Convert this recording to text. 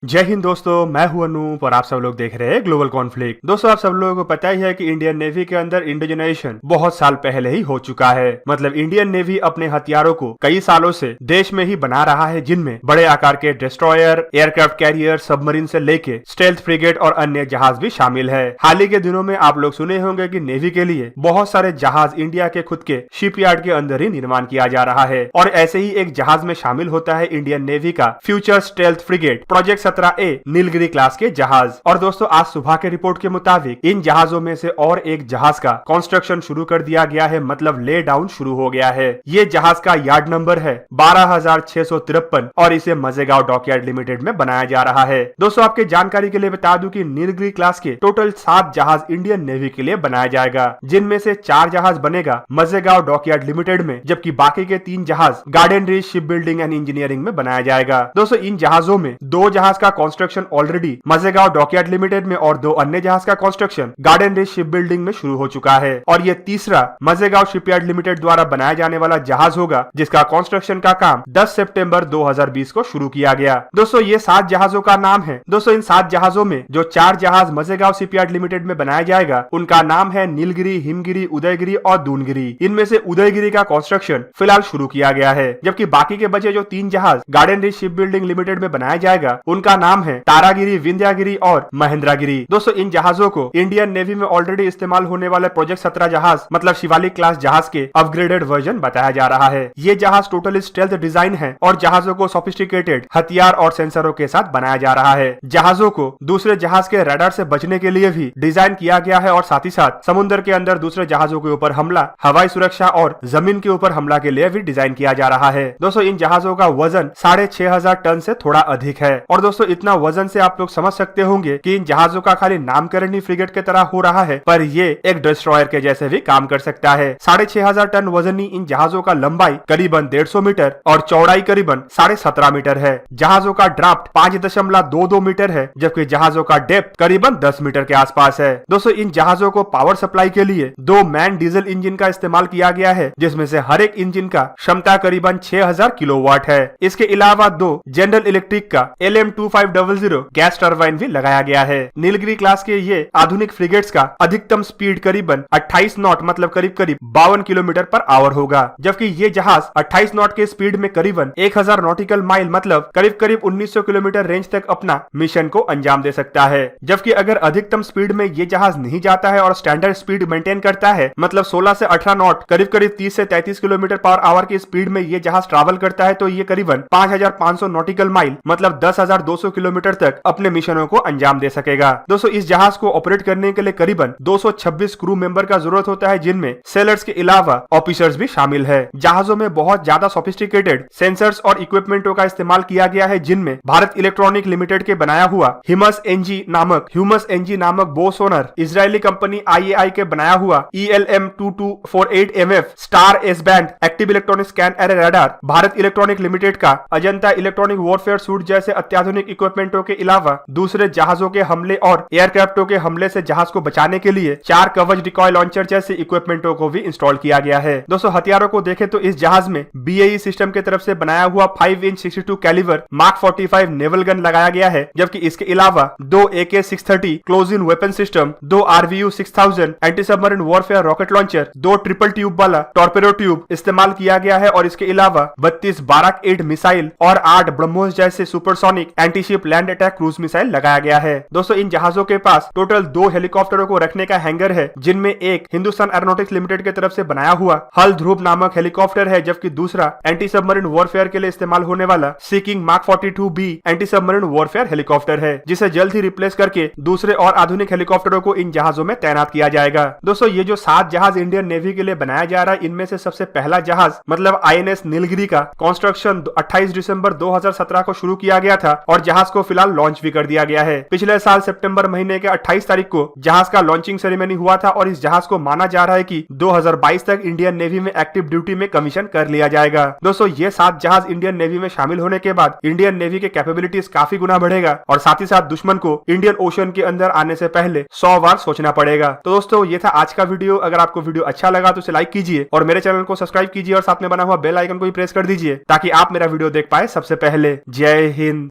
जय हिंद दोस्तों, मैं हूं अनूप और आप सब लोग देख रहे हैं ग्लोबल कॉन्फ्लिक्ट। दोस्तों, आप सब लोगों को पता ही है कि इंडियन नेवी के अंदर इंडिजनाइजेशन बहुत साल पहले ही हो चुका है। मतलब इंडियन नेवी अपने हथियारों को कई सालों से देश में ही बना रहा है, जिनमें बड़े आकार के डिस्ट्रॉयर, एयरक्राफ्ट कैरियर, सबमरीन से लेके स्टेल्थ फ्रिगेट और अन्य जहाज भी शामिल है। हाल ही के दिनों में आप लोग सुने होंगे कि नेवी के लिए बहुत सारे जहाज इंडिया के खुद के शिपयार्ड के अंदर ही निर्माण किया जा रहा है और ऐसे ही एक जहाज में शामिल होता है इंडियन नेवी का future stealth frigate project 17A Nilgiri class के जहाज। और दोस्तों, आज सुबह के रिपोर्ट के मुताबिक इन जहाजों में से और एक जहाज का कंस्ट्रक्शन शुरू कर दिया गया है, मतलब ले डाउन शुरू हो गया है। ये जहाज का यार्ड नंबर है 12,653 और इसे मजेगांव डॉकयार्ड लिमिटेड में बनाया जा रहा है। दोस्तों, आपके जानकारी के लिए बता दूं कि नीलगिरी क्लास के टोटल 7 जहाज इंडियन नेवी के लिए बनाया जाएगा, जिनमें से 4 जहाज बनेगा मजेगांव डॉकयार्ड लिमिटेड में, जबकि बाकी के 3 जहाज garden reach ship building and engineering में बनाया जाएगा। दोस्तों, इन जहाजों में 2 जहाज का कंस्ट्रक्शन ऑलरेडी मजेगांव डॉकयार्ड लिमिटेड में और 2 अन्य जहाज का construction garden reach ship building में शुरू हो चुका है। और ये तीसरा मजेगांव शिपयार्ड लिमिटेड द्वारा बनाया जाने वाला जहाज होगा, जिसका कंस्ट्रक्शन का काम 10 सितंबर 2020 को शुरू किया गया। दोस्तों, ये 7 जहाजों का नाम है। दोस्तों, इन 7 जहाजों में जो 4 जहाज मजेगांव शिपयार्ड लिमिटेड में बनाया जाएगा, उनका नाम है नीलगिरी, हिमगिरी, उदयगिरी और दूनगिरी। इनमें से उदयगिरी का कंस्ट्रक्शन फिलहाल शुरू किया गया है, जबकि बाकी के बचे जो 3 जहाज garden reach ship building limited में बनाया जाएगा, उनका नाम है तारागिरी, विंध्यागिरी और महेंद्रागिरी। दोस्तों, इन जहाजों को इंडियन नेवी में ऑलरेडी इस्तेमाल होने वाले प्रोजेक्ट 17 जहाज मतलब शिवालिक क्लास जहाज के अपग्रेडेड वर्जन बताया जा रहा है। ये जहाज टोटली स्टेल्थ डिजाइन है और जहाजों को सोफिस्टिकेटेड हथियार और सेंसरों के साथ बनाया जा रहा है। जहाजों को दूसरे जहाज के रडार से बचने के लिए भी डिजाइन किया गया है और साथ ही साथ समुद्र के अंदर दूसरे जहाजों के ऊपर हमला, हवाई सुरक्षा और जमीन के ऊपर हमला के लिए भी डिजाइन किया जा रहा है। दोस्तों, इन जहाजों का वजन 6,500 टन से थोड़ा अधिक है। और दोस्तों, इतना वजन से आप लोग समझ सकते होंगे कि इन जहाजों का खाली नामकरण ही फ्रिगेट की तरह हो रहा है, पर ये एक डिस्ट्रॉयर के जैसे भी काम कर सकता है। 6,500 टन वजनी इन जहाजों का लंबाई करीबन 150 मीटर और चौड़ाई करीबन 17.5 मीटर है। जहाजों का ड्राफ्ट 5.22 मीटर है, जबकि जहाजों का डेप्थ करीबन 10 मीटर के आसपास है। दोस्तों, इन जहाजों को पावर सप्लाई के लिए 2 मैन डीजल इंजन का इस्तेमाल किया गया है, जिसमें से हर एक इंजन का क्षमता करीबन 6000 किलोवाट है। इसके अलावा 2 जनरल इलेक्ट्रिक का LM2500 गैस टरबाइन भी लगाया गया है। नीलगिरी क्लास के ये आधुनिक फ्रिगेट्स का अधिकतम स्पीड करीबन 28 नॉट मतलब करीब 52 किलोमीटर पर आवर होगा, जबकि ये जहाज 28 नॉट के स्पीड में करीबन 1000 नॉटिकल माइल मतलब करीब 1900 किलोमीटर रेंज तक अपना मिशन को अंजाम दे सकता है। जबकि अगर अधिकतम स्पीड में ये जहाज नहीं जाता है और स्टैंडर्ड स्पीड मेंटेन करता है, मतलब 16 से 18 नॉट करीब 30 से 33 किलोमीटर पर आवर की स्पीड में ये जहाज ट्रैवल करता है, तो ये करीबन 5500 नॉटिकल माइल मतलब 10,200 किलोमीटर तक अपने मिशनों को अंजाम दे सकेगा। दोस्तों, इस जहाज को ऑपरेट करने के लिए करीबन 226 क्रू मेंबर का जरूरत होता है, जिनमें सेलर्स के अलावा ऑफिसर्स भी शामिल है। जहाजों में बहुत ज्यादा सोफिस्टिकेटेड सेंसर्स और इक्विपमेंटों का इस्तेमाल किया गया है, जिनमें भारत इलेक्ट्रॉनिक लिमिटेड के बनाया हुआ ह्यूमस एनजी नामक बो सोनर, इजरायली कंपनी IAI के बनाया हुआ ELM-2248MF star S band active electronic scan array radar, Bharat electronic limited का अजंता इलेक्ट्रॉनिक वॉरफेयर सूट जैसे अत्याधुनिक इक्विपमेंटों के अलावा दूसरे जहाजों के हमले और एयरक्राफ्टों के हमले से जहाज को बचाने के लिए 4 कवच डिकॉय लॉन्चर जैसे इक्विपमेंटों को भी इंस्टॉल किया गया है। दोस्तों, हथियारों को देखें तो इस जहाज में BAE सिस्टम की तरफ से बनाया हुआ 5 inch 62 calibre mark 45 naval gun लगाया गया है, जबकि इसके अलावा 2 AK-630 close in weapon system, 2 RVU 6000 anti submarine warfare rocket launcher, 2 triple tube वाला टॉर्पेडो ट्यूब इस्तेमाल किया गया है और इसके अलावा 32 बाराक 8 मिसाइल और 8 ब्रह्मोस जैसे supersonic antiship land attack cruise missile लगाया गया है। दोस्तों, इन जहाजों के पास टोटल 2 हेलीकॉप्टरों को रखने का हैंगर है, जिनमें एक हिंदुस्तान एरोनॉटिक्स लिमिटेड की तरफ से बनाया हुआ हल ध्रुव नामक हेलीकॉप्टर है, जबकि दूसरा एंटी सबमरीन वॉरफेयर के लिए इस्तेमाल होने वाला Sea King Mark 42B anti submarine warfare helicopter है, जिसे जल्द ही रिप्लेस करके दूसरे और आधुनिक हेलीकॉप्टरों को इन जहाजों में तैनात किया जाएगा। दोस्तों, ये जो 7 जहाज इंडियन नेवी के लिए बनाया जा रहा है, इनमें से सबसे पहला जहाज मतलब INS नीलगिरी का कंस्ट्रक्शन 28 दिसंबर 2017 को शुरू किया गया था और जहाज को फिलहाल लॉन्च भी कर दिया गया है। पिछले साल सितंबर महीने के 28 तारीख को जहाज का लॉन्चिंग सेरेमनी हुआ था और इस जहाज को माना जा रहा है कि 2022 तक इंडियन नेवी में एक्टिव ड्यूटी में कमीशन कर लिया जाएगा। दोस्तों, ये 7 जहाज इंडियन नेवी में शामिल होने के बाद इंडियन नेवी के कैपेबिलिटीज काफी गुना बढ़ेगा और साथ ही साथ दुश्मन को इंडियन ओशन के अंदर आने से पहले 100 बार सोचना पड़ेगा। तो दोस्तों, ये था आज का वीडियो। अगर आपको वीडियो अच्छा लगा तो इसे लाइक कीजिए और मेरे चैनल को सब्सक्राइब कीजिए और साथ में बना हुआ बेल आइकन को भी प्रेस कर दीजिए ताकि आप मेरा वीडियो देख पाए सबसे पहले। जय हिंद।